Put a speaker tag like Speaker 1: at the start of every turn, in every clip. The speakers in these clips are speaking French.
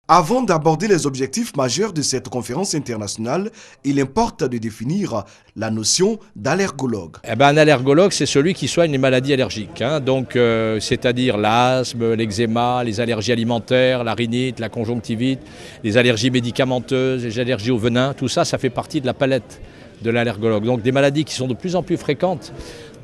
Speaker 1: Avant d'aborder les objectifs majeurs de cette conférence internationale, il importe de définir la notion d'allergologue.
Speaker 2: Un allergologue, c'est celui qui soigne les maladies allergiques, c'est-à-dire l'asthme, l'eczéma, les allergies alimentaires, la rhinite, la conjonctivite, les allergies médicamenteuses, les allergies au venin, tout ça, ça fait partie de la palette de l'allergologue. Donc des maladies qui sont de plus en plus fréquentes,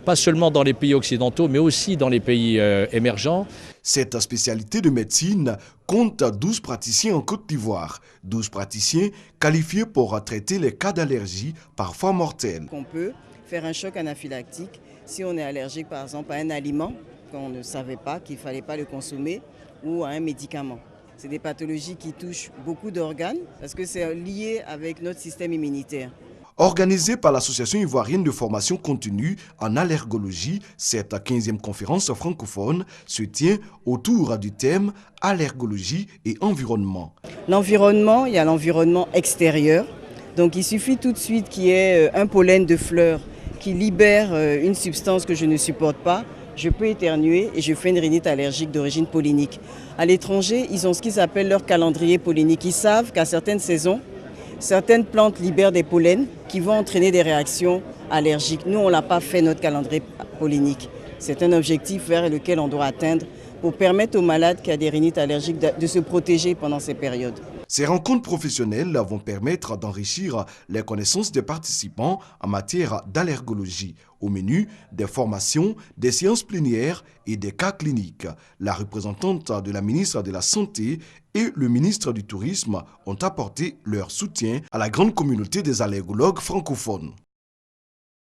Speaker 2: pas seulement dans les pays occidentaux, mais aussi dans les pays émergents.
Speaker 1: Cette spécialité de médecine compte 12 praticiens en Côte d'Ivoire. 12 praticiens qualifiés pour traiter les cas d'allergie, parfois mortels.
Speaker 3: On peut faire un choc anaphylactique si on est allergique par exemple à un aliment qu'on ne savait pas, qu'il ne fallait pas le consommer, ou à un médicament. C'est des pathologies qui touchent beaucoup d'organes parce que c'est lié avec notre système immunitaire.
Speaker 1: Organisée par l'Association ivoirienne de formation continue en allergologie, cette 15e conférence francophone se tient autour du thème allergologie et environnement.
Speaker 3: L'environnement, il y a l'environnement extérieur. Donc il suffit tout de suite qu'il y ait un pollen de fleurs qui libère une substance que je ne supporte pas. Je peux éternuer et je fais une rhinite allergique d'origine pollinique. À l'étranger, ils ont ce qu'ils appellent leur calendrier pollinique. Ils savent qu'à certaines saisons, certaines plantes libèrent des pollens qui vont entraîner des réactions allergiques. Nous, on ne l'a pas fait, notre calendrier pollinique. C'est un objectif vers lequel on doit atteindre pour permettre aux malades qui ont des rhinites allergiques de se protéger pendant ces périodes.
Speaker 1: Ces rencontres professionnelles vont permettre d'enrichir les connaissances des participants en matière d'allergologie. Au menu, des formations, des séances plénières et des cas cliniques. La représentante de la ministre de la Santé et le ministre du Tourisme ont apporté leur soutien à la grande communauté des allergologues francophones.